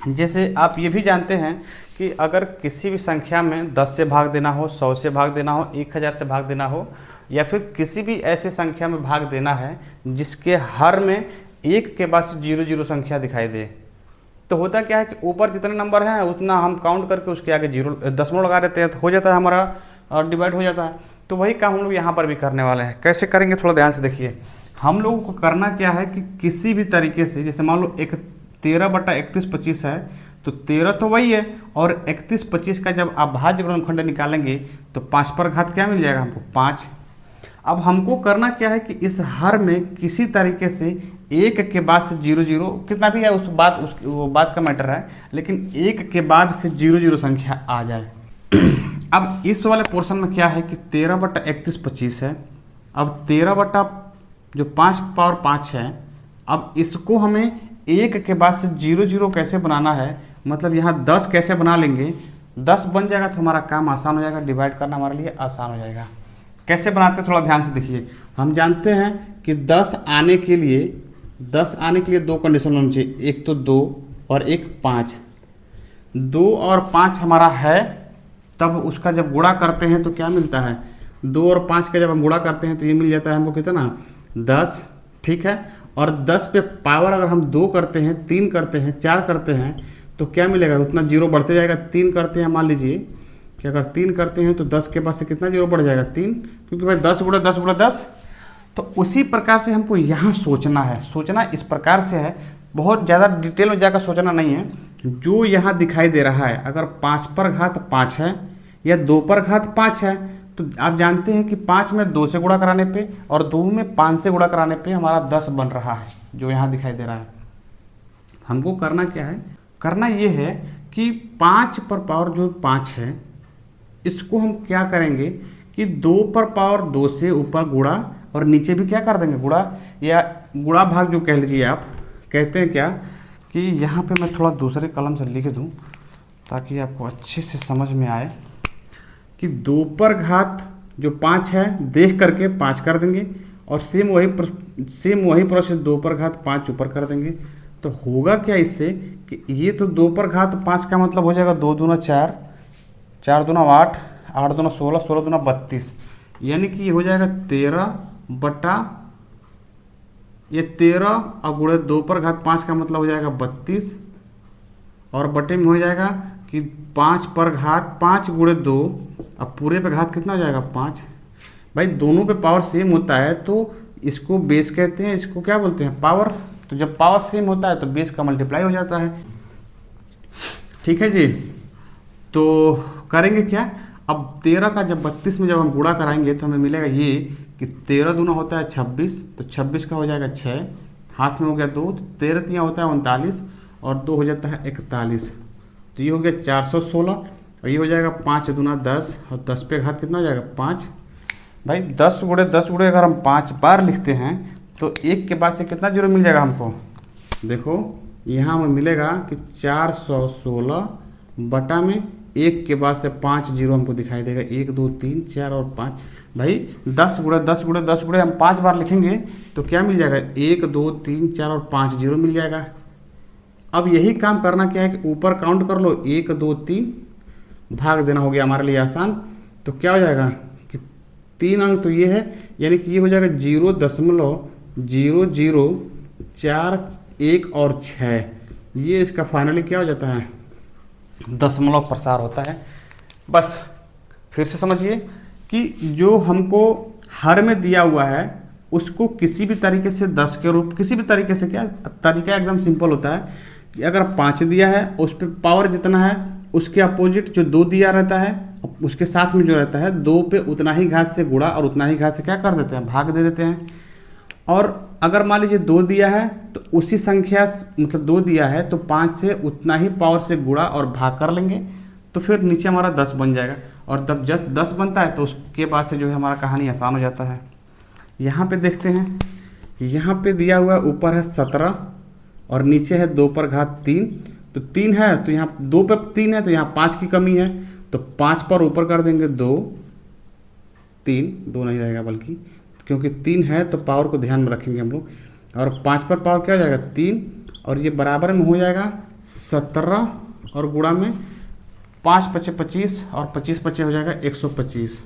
जैसे आप ये भी जानते हैं कि अगर किसी भी संख्या में 10 से भाग देना हो, 100 से भाग देना हो, 1000 से भाग देना हो, या फिर किसी भी ऐसे संख्या में भाग देना है जिसके हर में 1 के बाद से 0 0 संख्या दिखाई दे, तो होता क्या है कि ऊपर जितने नंबर हैं उतना हम काउंट करके उसके आगे 0 दशमलव लगा देते हैं, तो हो जाता है हमारा डिवाइड हो जाता है। तो वही काम हम लोग यहाँ पर भी करने वाले हैं। कैसे करेंगे थोड़ा ध्यान से देखिए। हम लोगों को करना क्या है कि किसी भी तरीके से, जैसे मान लो एक 13/31 है, तो 13 तो वही है, और 31 25 का जब अभाज्य गुणनखंड निकालेंगे तो 5 पर घात क्या मिल जाएगा हमको 5। अब हमको करना क्या है कि इस हर में किसी तरीके से 1 के बाद से 0 0 कितना भी है वो बात का मैटर है, लेकिन 1 के बाद से 0 0 संख्या आ जाए। अब इस वाले पोर्शन में क्या है कि 13/31 25 है। अब 13 बटा जो 5 पावर 5 है अब इसको हमें 1 के बाद से 0 0 कैसे बनाना है, मतलब यहाँ 10 कैसे बना लेंगे, 10 बन जाएगा तो हमारा काम आसान हो जाएगा, डिवाइड करना हमारे लिए आसान हो जाएगा। कैसे बनाते हैं थोड़ा ध्यान से देखिए। हम जानते हैं कि 10 आने के लिए 2 कंडीशन होनी चाहिए, एक तो 2 और एक 5। 2 और 5 हमारा है, तब उसका जब गुणा करते हैं तो क्या मिलता है, 2 और 5 का जब हम गुणा करते हैं तो ये मिल जाता है हमको कितना, 10। ठीक है, और 10 पे पावर अगर हम 2 करते हैं, 3 करते हैं, 4 करते हैं तो क्या मिलेगा, उतना जीरो बढ़ते जाएगा। 3 करते हैं, मान लीजिए कि अगर 3 करते हैं तो 10 के पास से कितना जीरो बढ़ जाएगा, 3, क्योंकि भाई 10 गुणा 10 गुणा 10। तो उसी प्रकार से हमको यहाँ सोचना है। सोचना इस प्रकार से है, बहुत ज़्यादा डिटेल में जाकर सोचना नहीं है। जो यहाँ दिखाई दे रहा है, अगर 5 पर घात 5 है या 2 पर घात 5 है, तो आप जानते हैं कि 5 में 2 से गुणा कराने पे और 2 में 5 से गुणा कराने पे हमारा 10 बन रहा है, जो यहाँ दिखाई दे रहा है। हमको करना क्या है, करना ये है कि 5 पर पावर जो 5 है, इसको हम क्या करेंगे कि 2 पर पावर 2 से ऊपर गुणा और नीचे भी क्या कर देंगे, गुणा या गुणा भाग जो कह लीजिए आप। कहते हैं क्या कि यहाँ पे मैं थोड़ा दूसरे कलम से लिख दूँ ताकि आपको अच्छे से समझ में आए कि 2 पर घात जो 5 है देख करके 5 कर देंगे, और सेम वही प्रोसेस 2 पर घात 5 ऊपर कर देंगे। तो होगा क्या इससे कि ये तो 2 पर घात 5 का मतलब हो जाएगा 2 दूना 4, 4 दूना 8, 8 दूना 16, 16 दूना 32, यानी कि ये हो जाएगा 13 बटा ये 13 और गुणे 2 पर घात 5 का मतलब हो जाएगा 32, और बटे में हो जाएगा कि 5 पर घात 5 गुणे 2, अब पूरे पे घात कितना हो जाएगा 5। भाई दोनों पे पावर सेम होता है तो इसको बेस कहते हैं, इसको क्या बोलते हैं, पावर। तो जब पावर सेम होता है तो बेस का मल्टीप्लाई हो जाता है। ठीक है जी, तो करेंगे क्या, अब 13 का जब 32 में जब हम गुणा कराएंगे तो हमें मिलेगा ये कि 13 दूना होता है 26, तो 26 का हो जाएगा 6, हाथ में हो गया 2, तो 13 तिया होता है 39 और 2 हो जाता है 41, तो ये हो गया 416, और ये हो जाएगा 5 दूना 10 और 10 पे घात कितना हो जाएगा 5। भाई 10 गुणे 10 गुणे अगर हम 5 बार लिखते हैं तो 1 के बाद से कितना जीरो मिल जाएगा हमको, देखो यहाँ हमें मिलेगा कि 416 बटा में 1 के बाद से 5 जीरो हमको दिखाई देगा, 1 2 3 4 और 5। भाई 10 गुणे 10 गुणे 10 गुणे हम 5 बार लिखेंगे तो क्या मिल जाएगा, 1 2 3 4 और 5 जीरो मिल जाएगा। अब यही काम करना क्या है कि ऊपर काउंट कर लो, 1 2 3, भाग देना हो गया हमारे लिए आसान। तो क्या हो जाएगा कि 3 अंक तो ये है, यानी कि ये हो जाएगा 0.0041 और 6, ये इसका फाइनली क्या हो जाता है, दशमलव प्रसार होता है। बस फिर से समझिए कि जो हमको हर में दिया हुआ है उसको किसी भी तरीके से 10 के रूप, किसी भी तरीके से, क्या तरीका एकदम सिंपल होता है कि अगर 5 दिया है उस पर पावर जितना है उसके अपोजिट जो 2 दिया रहता है उसके साथ में जो रहता है 2 पे उतना ही घात से गुणा और उतना ही घात से क्या कर देते हैं, भाग दे देते हैं। और अगर मान लीजिए 2 दिया है तो उसी संख्या, मतलब 2 दिया है तो 5 से उतना ही पावर से गुणा और भाग कर लेंगे, तो फिर नीचे हमारा 10 बन जाएगा। और जब जस्ट 10 बनता है तो उसके बाद से जो है हमारा कहानी आसान हो जाता है। यहाँ पे देखते हैं, यहाँ पे दिया हुआ ऊपर है 17 और नीचे है 2 पर घात 3, तो 3 है तो यहाँ 2 पर 3 है तो यहाँ 5 की कमी है, तो 5 पर ऊपर कर देंगे 2, 3 2 नहीं रहेगा बल्कि, क्योंकि 3 है तो पावर को ध्यान में रखेंगे हम लोग, और 5 पर पावर क्या हो जाएगा 3, और ये बराबर में हो जाएगा 17 और गुणा में 5 पचे 25 और 25 पचे हो जाएगा 125,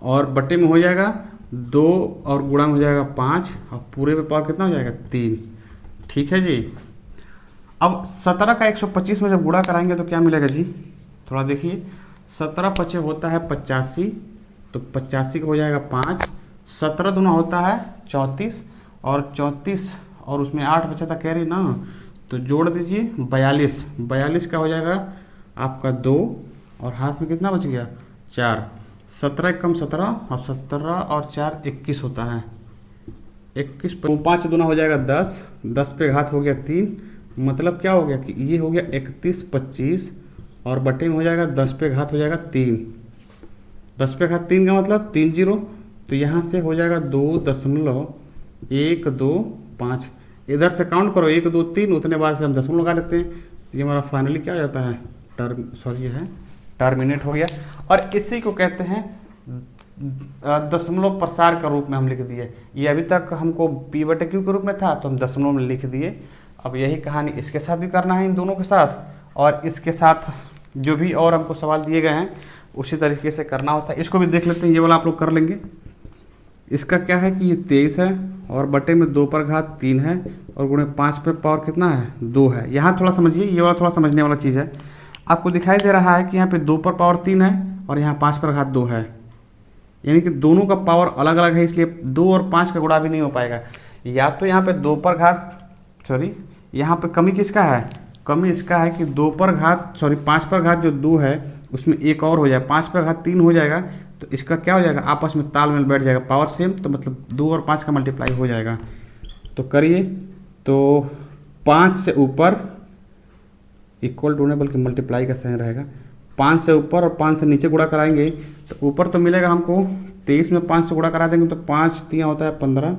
और बटे में हो जाएगा 2 और गुणा में हो जाएगा 5 और पूरे पे पावर कितना हो जाएगा 3। ठीक है जी। अब 17 का 125 में जब गुणा कराएंगे तो क्या मिलेगा जी, थोड़ा देखिए, 17 पचे होता है 85, तो 85 का हो जाएगा 5, 17 दूना होता है 34 और 34 और उसमें 8 बचा था कैरी ना, तो जोड़ दीजिए 42, 42 का हो जाएगा आपका 2 और हाथ में कितना बच गया 4, 17 कम 17 और 17 और 4 21 होता है, 21 5 दूना हो जाएगा 10, 10 पे घात हो गया 3, मतलब क्या हो गया कि ये हो गया 31 25 और बटे में हो जाएगा 10 पे घात हो जाएगा 3, 10 पे घात 3 का मतलब 3 जीरो, तो यहाँ से हो जाएगा 1 2 5, इधर से काउंट करो 1 2 3, उतने बाद से हम दशमलव लगा लेते हैं। तो ये हमारा फाइनली क्या हो जाता है, ये है टर्मिनेट हो गया। और इसी को कहते हैं दशमलव प्रसार का रूप में हम लिख दिए। ये अभी तक हमको p/q के रूप में था तो हम दशमलव में लिख दिए। अब यही कहानी इसके साथ भी करना है, इन दोनों के साथ, और इसके साथ जो भी और हमको सवाल दिए गए हैं उसी तरीके से करना होता है। इसको भी देख लेते हैं, ये वाला आप लोग कर लेंगे। इसका क्या है कि ये 23 है और बटे में 2 पर घात 3 है और गुणे 5 पे पावर कितना है, 2 है। यहाँ थोड़ा समझिए, ये वाला थोड़ा समझने वाला चीज़ है। आपको दिखाई दे रहा है कि यहाँ पे 2 पर पावर 3 है और यहाँ 5 पर घात 2 है, यानी कि दोनों का पावर अलग अलग है, इसलिए 2 और 5 का गुणा भी नहीं हो पाएगा। या तो यहाँ पे 2 पर घात यहाँ पे कमी किसका है, कमी इसका है कि 5 पर घात जो 2 है उसमें एक और हो जाए, 5 पर घात 3 हो जाएगा, तो इसका क्या हो जाएगा, आपस में तालमेल बैठ जाएगा, पावर सेम, तो मतलब 2 और 5 का मल्टीप्लाई हो जाएगा। तो करिए, तो 5 से ऊपर इक्वल टू नहीं बल्कि मल्टीप्लाई का सही रहेगा, 5 से ऊपर और 5 से नीचे गुणा कराएंगे तो ऊपर तो मिलेगा हमको 23 में 5 से गुणा करा देंगे तो 5 3 होता है 15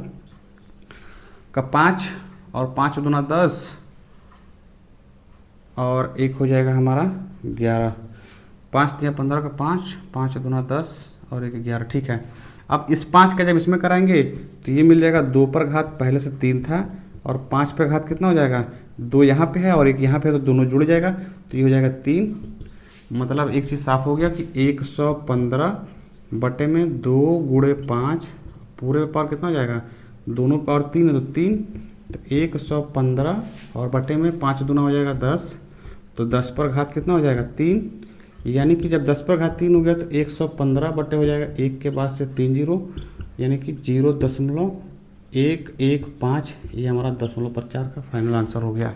का 5 और 5 दूना 10 और एक हो जाएगा हमारा 11, 5 3 15 का 5, 5 दूना 10 और एक 11, ठीक है। अब इस 5 का जब इसमें कराएंगे तो ये मिल जाएगा 2 पर घात पहले से 3 था और 5 पर घात कितना हो जाएगा, 2 यहाँ पे है और एक यहाँ पे है, तो दोनों जुड़ जाएगा, तो ये हो जाएगा 3। मतलब एक चीज़ साफ हो गया कि 115 बटे में 2 गुणे 5 पूरे पावर कितना हो जाएगा, दोनों पावर 3 है तो 3, तो 115 और बटे में 5 दूना हो जाएगा 10, तो 10 पर घात कितना हो जाएगा 3, यानी कि जब 10 पर घात 3 हो गया तो 115 बटे हो जाएगा 1 के बाद से 3 जीरो, यानी कि 0.115, ये हमारा दशमलव प्रचार का फाइनल आंसर हो गया।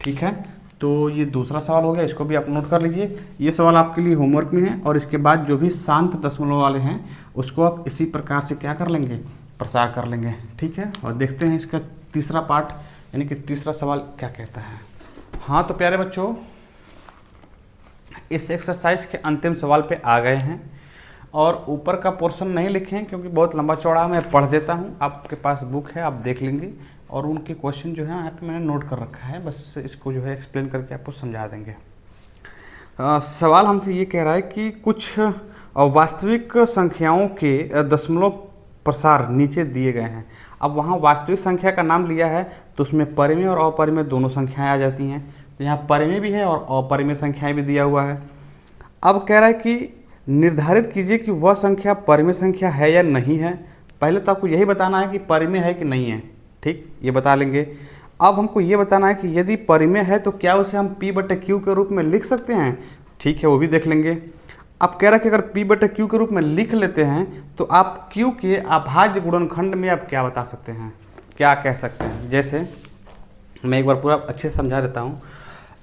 ठीक है, तो ये दूसरा सवाल हो गया, इसको भी आप नोट कर लीजिए। ये सवाल आपके लिए होमवर्क में है और इसके बाद जो भी शांत दशमलव वाले हैं उसको आप इसी प्रकार से क्या कर लेंगे, प्रसार कर लेंगे। ठीक है, और देखते हैं इसका तीसरा पार्ट यानी कि तीसरा सवाल क्या कहता है। हाँ तो प्यारे बच्चों, इस एक्सरसाइज के अंतिम सवाल पे आ गए हैं और ऊपर का पोर्शन नहीं लिखे हैं क्योंकि बहुत लंबा चौड़ा मैं पढ़ देता हूँ, आपके पास बुक है आप देख लेंगे और उनके क्वेश्चन जो है यहाँ पे मैंने नोट कर रखा है, बस इसको जो है एक्सप्लेन करके आपको समझा देंगे। सवाल हमसे ये कह रहा है कि कुछ वास्तविक संख्याओं के दशमलव प्रसार नीचे दिए गए हैं। अब वहाँ वास्तविक संख्या का नाम लिया है तो उसमें परिमेय और अपरिमेय दोनों संख्याएं आ जाती हैं, तो यहाँ परिमेय भी है और अपरिमेय संख्याएं भी दिया हुआ है। अब कह रहा है कि निर्धारित कीजिए कि वह संख्या परिमेय संख्या है या नहीं है। पहले तो आपको यही बताना है कि परिमेय है कि नहीं है, ठीक, ये बता लेंगे। अब हमको ये बताना है कि यदि परिमेय है तो क्या उसे हम p/q के रूप में लिख सकते हैं, ठीक है, वो भी देख लेंगे। अब कह रहा है कि अगर p/q के रूप में लिख लेते हैं तो आप q के अभाज्य गुणनखंड में आप क्या बता सकते हैं, क्या कह सकते हैं। जैसे मैं एक बार पूरा अच्छे से समझा देता हूँ।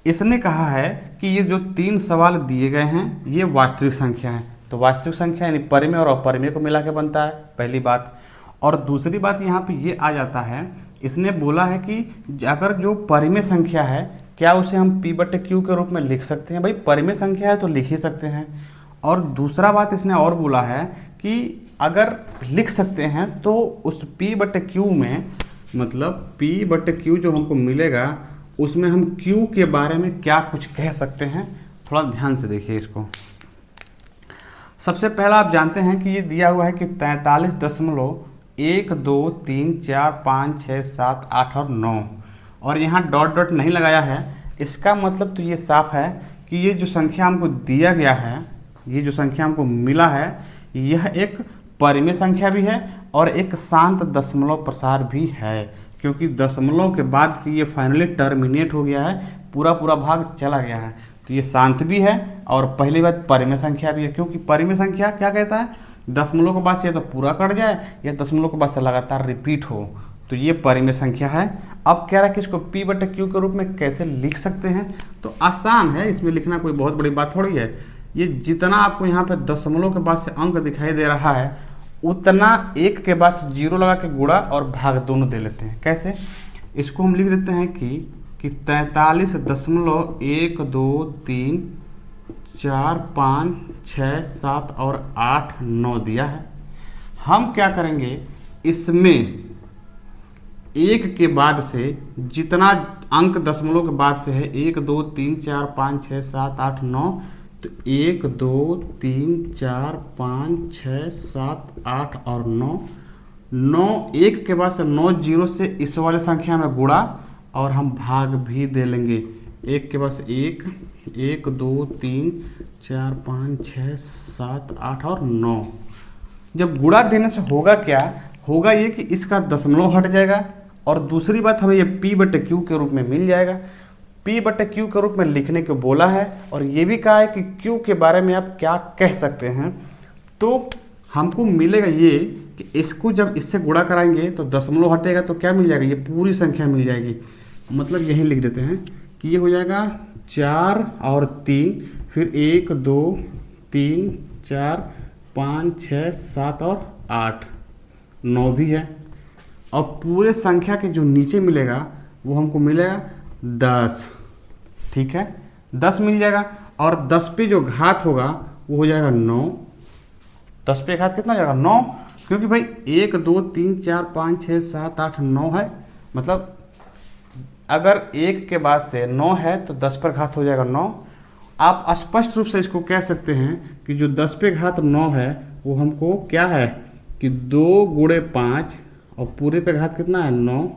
इसने कहा है कि ये जो 3 सवाल दिए गए हैं ये वास्तविक संख्या है, तो वास्तविक संख्या यानी परिमेय और अपरिमेय को मिला के बनता है, पहली बात। और दूसरी बात यहाँ पे ये आ जाता है, इसने बोला है कि अगर जो परिमेय संख्या है क्या उसे हम p/q के रूप में लिख सकते हैं। भाई परिमेय संख्या है तो लिख ही सकते हैं। और दूसरा बात इसने और बोला है कि अगर लिख सकते हैं तो उस p/q में, मतलब p/q जो हमको मिलेगा उसमें हम q के बारे में क्या कुछ कह सकते हैं। थोड़ा ध्यान से देखिए इसको। सबसे पहला आप जानते हैं कि ये दिया हुआ है कि 43.1 2 3 4 5 6 7 8 और 9, और यहाँ डॉट डॉट नहीं लगाया है। इसका मतलब तो ये साफ है कि ये जो संख्या हमको दिया गया है, ये जो संख्या हमको मिला है, यह एक परिमेय संख्या भी है और एक शांत दशमलव प्रसार भी है, क्योंकि दशमलव के बाद से ये फाइनली टर्मिनेट हो गया है, पूरा पूरा भाग चला गया है, तो ये शांत भी है और पहली बात परिमेय संख्या भी है। क्योंकि परिमेय संख्या क्या कहता है, दशमलव के बाद से या तो पूरा कट जाए या दशमलव के बाद से लगातार रिपीट हो, तो ये परिमेय संख्या है। अब कह रहा है कि इसको p/q के रूप में कैसे लिख सकते हैं, तो आसान है, इसमें लिखना कोई बहुत बड़ी बात थोड़ी है। ये जितना आपको यहाँ पे दशमलव के बाद से अंक दिखाई दे रहा है उतना 1 के बाद से 0 लगा के गुणा और भाग दोनों दे लेते हैं। कैसे, इसको हम लिख देते हैं कि 43.1 2 3 4 5 6 7 और 8 9 दिया है। हम क्या करेंगे, इसमें एक के बाद से जितना अंक दशमलव के बाद से है, 1 2 3 4 5 6 7 8 9, तो 1 2 3 4 5 6 7 8 और 9, 9 एक के बाद से 9 जीरो से इस वाले संख्या में गुणा और हम भाग भी दे लेंगे। एक के बाद से 1 1 2 3 4 5 6 7 8 और 9। जब गुणा देने से होगा क्या, होगा ये कि इसका दशमलव हट जाएगा और दूसरी बात हमें ये P/Q के रूप में मिल जाएगा। P/Q के रूप में लिखने को बोला है और ये भी कहा है कि Q के बारे में आप क्या कह सकते हैं। तो हमको मिलेगा ये कि इसको जब इससे गुणा कराएंगे तो दशमलव हटेगा तो क्या मिल जाएगा, ये पूरी संख्या मिल जाएगी। मतलब यही लिख देते हैं कि ये हो जाएगा 4 और 3, फिर 1 2 3 4 5 6 7 और 8 9 भी है। और पूरे संख्या के जो नीचे मिलेगा वो हमको मिलेगा 10। ठीक है, 10 मिल जाएगा और 10 पे जो घात होगा वो हो जाएगा 9। 10 पे घात कितना जाएगा, 9, क्योंकि भाई 1 2 3 4 5 6 7 8 9 है। मतलब अगर 1 के बाद से 9 है तो 10 पर घात हो जाएगा 9। आप स्पष्ट रूप से इसको कह सकते हैं कि जो 10 पे घात 9 है वो हमको क्या है कि 2 गुणे 5 और पूरे पे घात कितना है 9।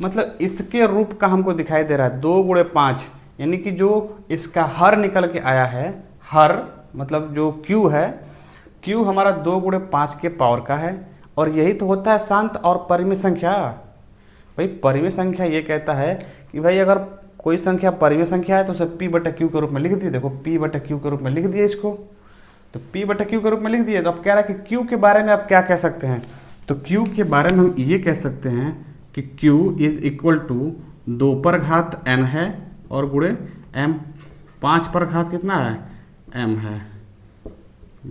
मतलब इसके रूप का हमको दिखाई दे रहा है 2 गुणे 5, यानी कि जो इसका हर निकल के आया है, हर मतलब जो Q है, Q हमारा 2 गुणे 5 के पावर का है। और यही तो होता है शांत और परिमेय संख्या। भाई परिमेय संख्या ये कहता है कि भाई अगर कोई संख्या परिमेय संख्या है तो उसे P/Q के रूप में लिख दिए। देखो P/Q के रूप में लिख दिए इसको, तो P/Q के रूप में लिख दिए। तो अब कह रहा है कि Q के बारे में आप क्या कह सकते हैं, तो Q के बारे में हम ये कह सकते हैं कि Q इज इक्वल टू 2 पर घात n है और गुणे m 5 पर घात कितना है m है।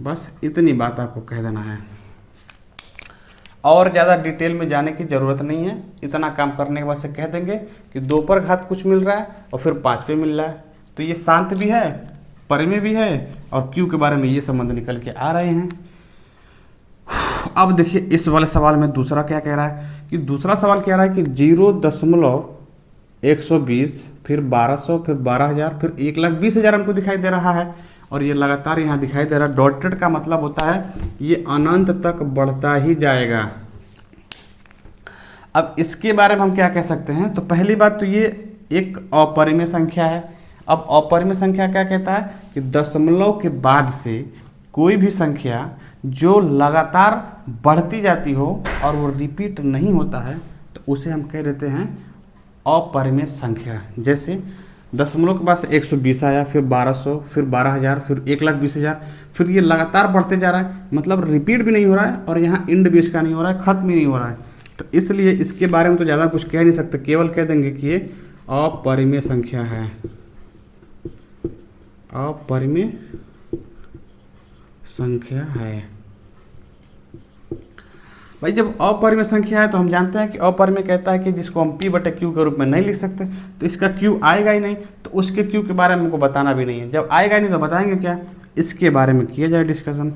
बस इतनी बात आपको कह देना है और ज़्यादा डिटेल में जाने की ज़रूरत नहीं है। इतना काम करने के बाद से कह देंगे कि 2 पर घात कुछ मिल रहा है और फिर 5 पे मिल रहा है, तो ये शांत भी है, परिमेय भी है और Q के बारे में ये संबंध निकल के आ रहे हैं। अब देखिए इस वाले सवाल में दूसरा क्या कह रहा है कि दूसरा सवाल कह रहा है कि 0.120 फिर 1200 फिर 12,000 फिर 1,20,000 हमको दिखाई दे रहा है और ये लगातार यहाँ दिखाई दे रहा है। डॉटेड का मतलब होता है ये अनंत तक बढ़ता ही जाएगा। अब इसके बारे में हम क्या कह सकते हैं, तो पहली बात तो ये एक अपरिमेय संख्या है। अब अपरिमेय संख्या क्या कहता है कि दशमलव के बाद से कोई भी संख्या जो लगातार बढ़ती जाती हो और वो रिपीट नहीं होता है तो उसे हम कह देते हैं अपरिमेय संख्या। जैसे दशमलव के बाद से 120 आया, फिर 1200, फिर 12,000, फिर 1,20,000, फिर ये लगातार बढ़ते जा रहा है, मतलब रिपीट भी नहीं हो रहा है और यहाँ इंड भी इसका नहीं हो रहा है, खत्म भी नहीं हो रहा है। तो इसलिए इसके बारे में तो ज़्यादा कुछ कह नहीं सकते, केवल कह देंगे कि ये अपरिमेय संख्या है। अपरिमेय संख्या है। भाई जब अपरिमेय संख्या है तो हम जानते हैं कि अपरिमेय कहता है कि जिसको हम P/Q के रूप में नहीं लिख सकते, तो इसका Q आएगा ही नहीं, तो उसके Q के बारे में हमको बताना भी नहीं है। जब आएगा ही नहीं तो बताएंगे क्या, इसके बारे में किया जाए डिस्कशन।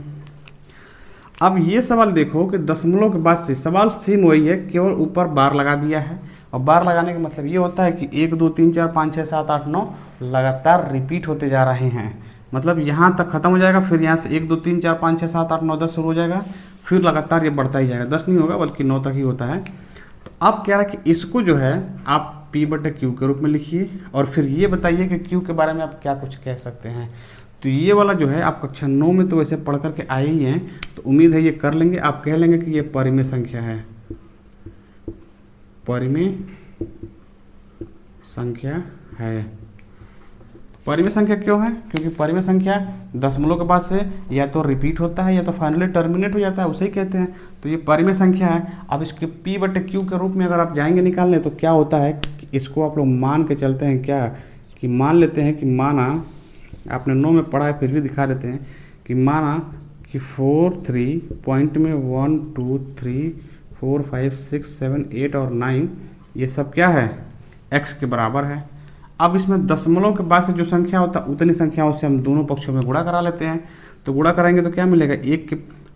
अब ये सवाल देखो कि दशमलव के बाद से सवाल सेम वही है, केवल ऊपर बार लगा दिया है और बार लगाने का मतलब ये होता है कि 1 2 3 4 5 6 7 8 9 लगातार रिपीट होते जा रहे हैं। मतलब यहाँ तक खत्म हो जाएगा, फिर यहाँ से 1 2 3 4 5 6 7 8 9 10 शुरू हो जाएगा, फिर लगातार ये बढ़ता ही जाएगा, 10 नहीं होगा बल्कि 9 तक ही होता है। तो अब कह रहा है कि इसको जो है आप P/Q के रूप में लिखिए और फिर ये बताइए कि Q के बारे में आप क्या कुछ कह सकते हैं। तो ये वाला जो है आप कक्षा 9 में तो वैसे पढ़ करके आए ही हैं, तो उम्मीद है ये कर लेंगे। आप कह लेंगे कि ये परिमेय संख्या है, परिमेय संख्या है। परिमेय संख्या क्यों है, क्योंकि परिमेय संख्या दशमलव के बाद से या तो रिपीट होता है या तो फाइनली टर्मिनेट हो जाता है, उसे ही कहते हैं। तो ये परिमेय संख्या है। अब इसके P/Q के रूप में अगर आप जाएंगे निकालने तो क्या होता है कि इसको आप लोग मान के चलते हैं क्या, कि मान लेते हैं कि माना आपने 9 में पढ़ा है फिर भी दिखा देते हैं कि माना कि 4 3 पॉइंट में 1 2 3 4 5 6 7 8 और 9 ये सब क्या है x के बराबर है। अब इसमें दशमलव के बाद से जो संख्या होता है उतनी संख्याओं से हम दोनों पक्षों में गुणा करा लेते हैं। तो गुणा कराएंगे तो क्या मिलेगा,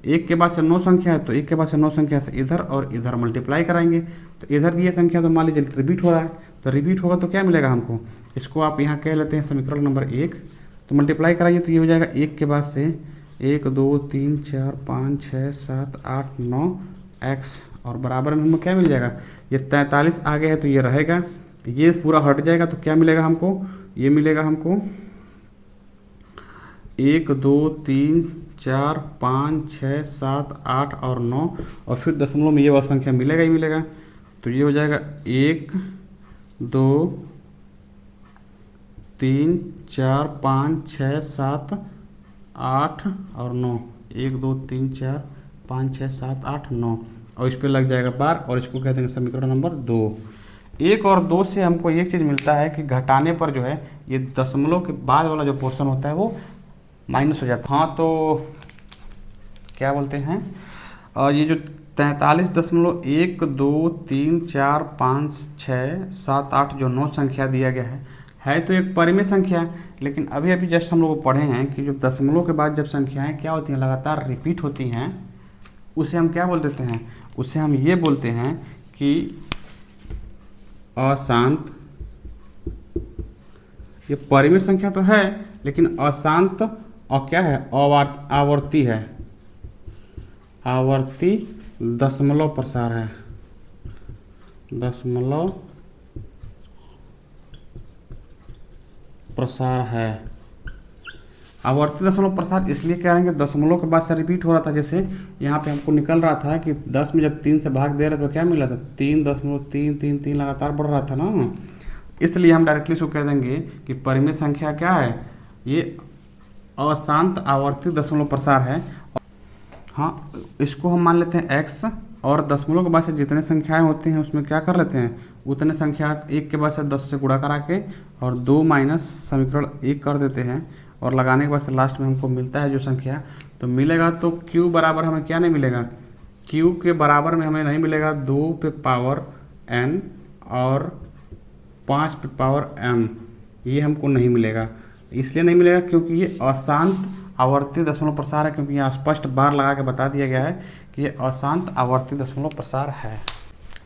1 के बाद से 9 संख्या है तो 1 के बाद से 9 संख्या से इधर और इधर मल्टीप्लाई कराएंगे, तो इधर ये संख्या तो मान लीजिए रिपीट हो रहा है, तो रिपीट होगा तो क्या मिलेगा हमको, इसको आप यहाँ कह लेते हैं समीकरण नंबर 1। तो मल्टीप्लाई कराइए तो ये हो जाएगा 1 के बाद से 1 2 3 4 5 6 7 8 9 x, और बराबर में हमको क्या मिल जाएगा, ये 43 आगे है तो ये रहेगा, ये पूरा हट जाएगा तो क्या मिलेगा हमको, ये मिलेगा हमको 1 2 3 4 5 6 7 8 और 9, और फिर दशमलव में ये वाला संख्या मिलेगा ही मिलेगा, तो ये हो जाएगा 1 2 3 4 5 6 7 8 और 9, 1 2 3 4 5 6 7 8 9, और इस पर लग जाएगा बार, और इसको कह देंगे समीकरण नंबर 2। 1 और 2 से हमको एक चीज़ मिलता है कि घटाने पर जो है ये दशमलव के बाद वाला जो पोर्शन होता है वो माइनस हो जाता है। हाँ, तो क्या बोलते हैं, ये जो 43.1 2 3 4 5 6 7 8 जो 9 संख्या दिया गया है तो एक परिमेय संख्या, लेकिन अभी अभी जस्ट हम लोग पढ़े हैं कि जो दशमलव के बाद जब संख्याएं क्या होती हैं, लगातार रिपीट होती हैं, उसे हम क्या बोल देते हैं, उसे हम ये बोलते हैं कि अशांत। ये परिमेय संख्या तो है लेकिन अशांत और क्या है, आवर्ती है, आवर्ती दशमलव प्रसार है, दशमलव प्रसार है। आवर्ती दशमलव प्रसार इसलिए कह रहे हैं कि दशमलव के बाद से रिपीट हो रहा था, जैसे यहाँ पे हमको निकल रहा था कि 10 में जब 3 से भाग दे रहे तो क्या मिला था, 3.333 लगातार बढ़ रहा था ना, इसलिए हम डायरेक्टली इसको कह देंगे कि परिमेय संख्या क्या है, ये अशांत आवर्ती दशमलव प्रसार है। हाँ, इसको हम मान लेते हैं x, और दशमलव के बाद से जितने संख्याएं होती हैं उसमें क्या कर लेते हैं, उतने संख्या 1 के बाद से 10 से गुणा करा के और 2 माइनस समीकरण 1 कर देते हैं, और लगाने के बाद से लास्ट में हमको मिलता है जो संख्या तो मिलेगा, तो q बराबर हमें क्या नहीं मिलेगा, q के बराबर में हमें नहीं मिलेगा 2 पे पावर n और 5 पे पावर m, ये हमको नहीं मिलेगा। इसलिए नहीं मिलेगा क्योंकि ये अशांत आवर्ती दशमलव प्रसार है, क्योंकि यहाँ स्पष्ट बार लगा के बता दिया गया है कि ये अशांत आवर्ती दशमलव प्रसार है।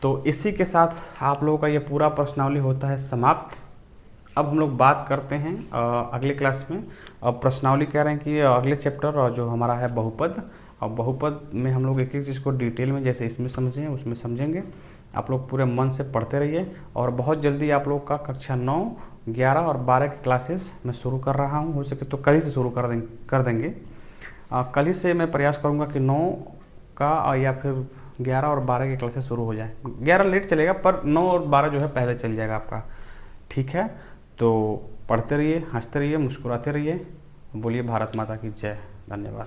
तो इसी के साथ आप लोगों का ये पूरा प्रश्नावली होता है समाप्त। अब हम लोग बात करते हैं अगले क्लास में। अब प्रश्नावली कह रहे हैं कि अगले चैप्टर जो हमारा है बहुपद, और बहुपद में हम लोग एक एक चीज़ को डिटेल में जैसे इसमें समझें उसमें समझेंगे। आप लोग पूरे मन से पढ़ते रहिए, और बहुत जल्दी आप लोग का कक्षा 9, 11 और 12 की क्लासेस मैं शुरू कर रहा हूं। हो सके तो कल ही से शुरू कर देंगे। कल ही से मैं प्रयास करूंगा कि 9 का या फिर 11 और 12 की क्लासेस शुरू हो जाए। 11 लेट चलेगा पर 9 और 12 जो है पहले चल जाएगा आपका, ठीक है। तो पढ़ते रहिए, हंसते रहिए, मुस्कुराते रहिए। बोलिए भारत माता की जय। धन्यवाद।